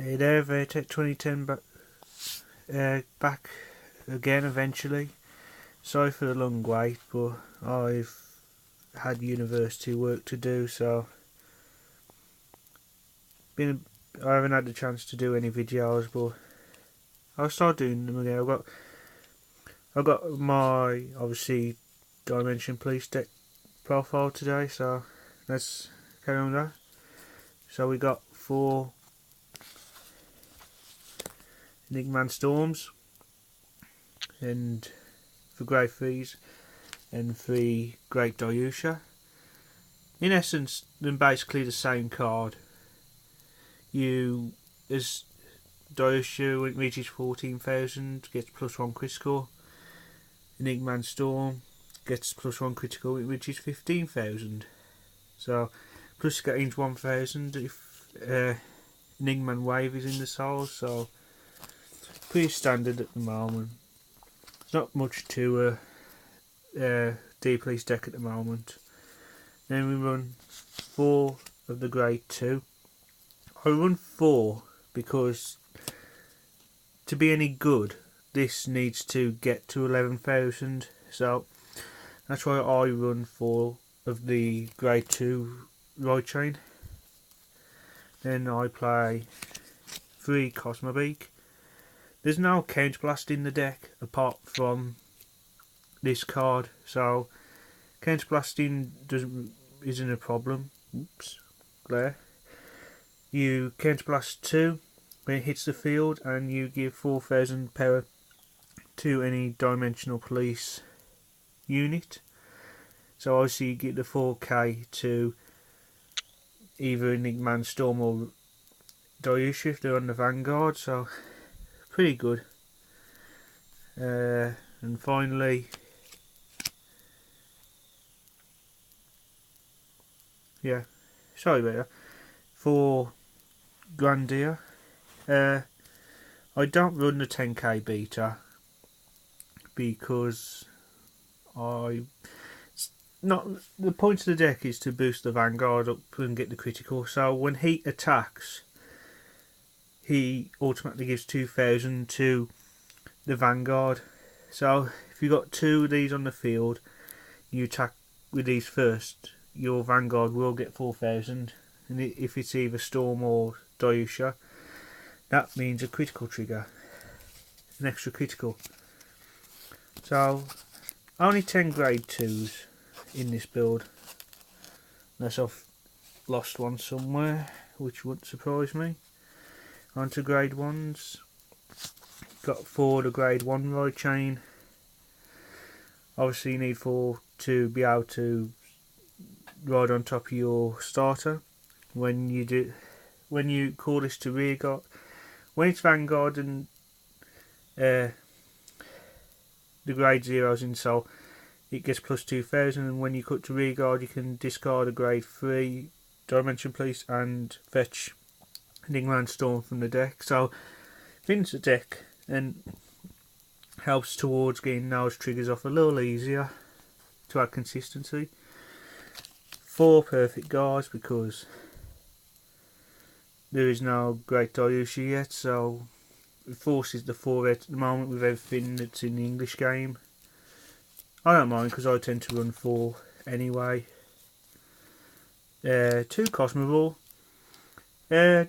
Hey there, Vertec 2010 back again eventually. Sorry for the long wait, but I've had university work to do, so I haven't had the chance to do any videos, but I'll start doing them again. I've got my obviously Dimension Police deck profile today, so let's carry on with that. So we got 4 Enigma Storms and for grade 3s and 3 Great Dayusha. In essence, they're basically the same card. As Dayusha, when it reaches 14,000, gets +1 critical. Enigma Storm gets +1 critical when it reaches 15,000. So, plus gains 1,000 if Enigma Wave is in the soul, so pretty standard at the moment. There's not much to D-Police deck at the moment. Then we run 4 of the grade 2. I run 4 because to be any good, this needs to get to 11,000. So that's why I run 4 of the grade 2 ride chain. Then I play 3 Cosmobeak. There's no counterblast in the deck apart from this card, so counterblasting isn't a problem. Oops, glare. You counterblast 2 when it hits the field, and you give 4,000 power to any Dimensional Police unit. So obviously you get the 4k to either Enigma Storm or Dayusha if they're on the Vanguard, so pretty good. And finally, sorry about that. For Grandia, I don't run the 10k beta because the point of the deck is to boost the Vanguard up and get the critical. So when he attacks, he automatically gives 2,000 to the Vanguard. So if you've got 2 of these on the field, you attack with these first, your Vanguard will get 4,000. And if it's either Storm or Dayusha, that means a critical trigger, an extra critical. So only 10 grade 2s in this build, unless I've lost one somewhere, which wouldn't surprise me. Onto grade 1s. Got 4 the grade 1 ride chain. Obviously you need 4 to be able to ride on top of your starter. When you call this to rear guard, when it's Vanguard and the grade 0's in soul, it gets +2,000, and when you cut to rear guard, you can discard a grade 3 Dimension Police and fetch Enigma Storm from the deck. So thins the deck and helps towards getting those triggers off a little easier to add consistency. 4 perfect guards because there is no Great Dayusha yet, so it forces the 4 at the moment with everything that's in the English game. I don't mind because I tend to run 4 anyway. 2 Cosmoball,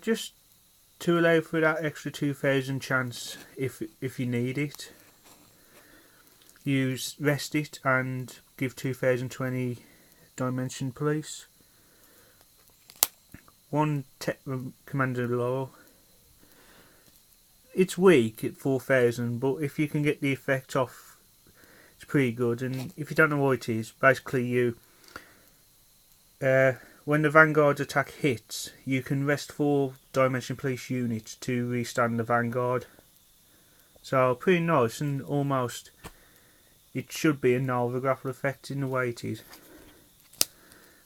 just to allow for that extra 2,000 chance if you need it. Use rest it and give 2,020 Dimension Police. 1 Commander Laurel. It's weak at 4,000, but if you can get the effect off, it's pretty good. And if you don't know what it is, basically you, when the Vanguard attack hits, you can rest 4 Dimension Police units to restand the Vanguard. So pretty nice, and almost it should be a Nova grapple effect in the way it is.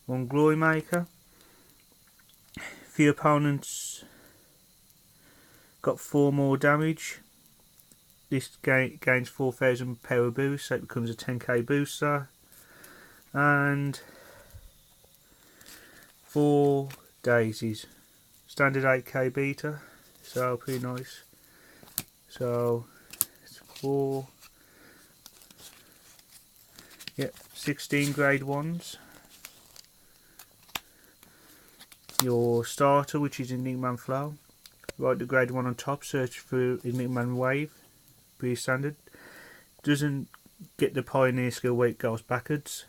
1 Glory Maker. For your opponents, got 4 more damage. This gains 4,000 power boost, so it becomes a 10k booster. And 4 Daisies. Standard 8k beta. so pretty nice. So it's 4, yep, 16 grade 1s. Your starter, which is Enigma Flow. Write the grade 1 on top, search for Enigma Wave, pretty standard. Doesn't get the Pioneer skill where it goes backwards.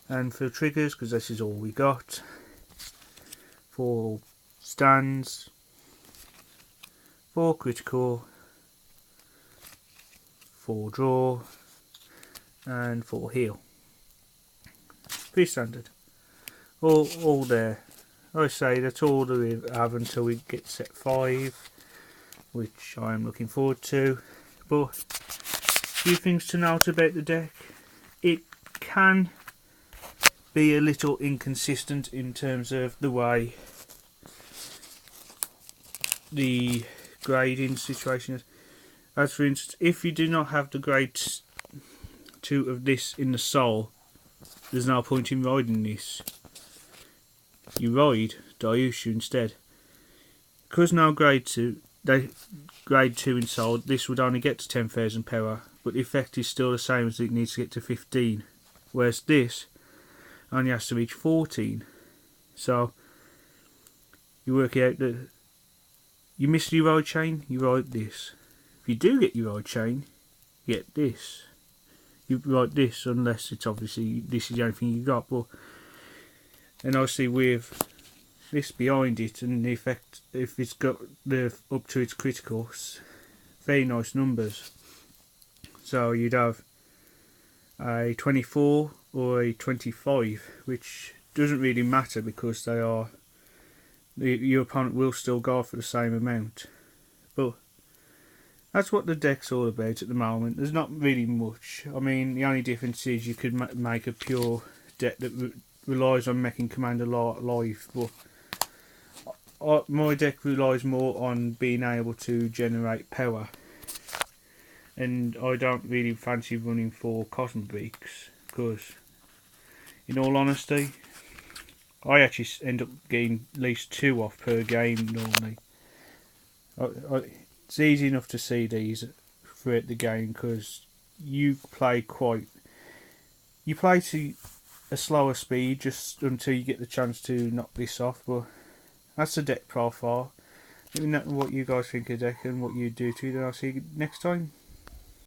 And for triggers, because this is all we got, 4 stands, 4 critical, 4 draw, and 4 heal. Pretty standard. All there. Like I say, that's all that we have until we get set 5, which I am looking forward to. But a few things to note about the deck. It can be a little inconsistent in terms of the way the grading situation is. As for instance, if you do not have the grade 2 of this in the soul, there's no point in riding this. You ride Dayusha instead. Because now grade 2 in soul, this would only get to 10,000 power, but the effect is still the same as it needs to get to 15. Whereas this only has to reach 14. So you work out that you miss your ride chain, you ride this. If you do get your ride chain, you get this. You ride this, unless it's obviously this is the only thing you got. But and obviously with this behind it and the effect, if it's got the up to its criticals, very nice numbers. So you'd have a 24 or a 25, which doesn't really matter because they are, your opponent will still go for the same amount. But that's what the deck's all about at the moment. There's not really much. I mean, the only difference is you could make a pure deck that relies on making Commander live, but my deck relies more on being able to generate power, and I don't really fancy running 4 Cosmobeaks because, in all honesty, I actually end up getting at least 2 off per game normally. It's easy enough to see these throughout the game because you play to a slower speed just until you get the chance to knock this off. But that's the deck profile. Let me know what you guys think of the deck and what you do to it, and I'll see you next time.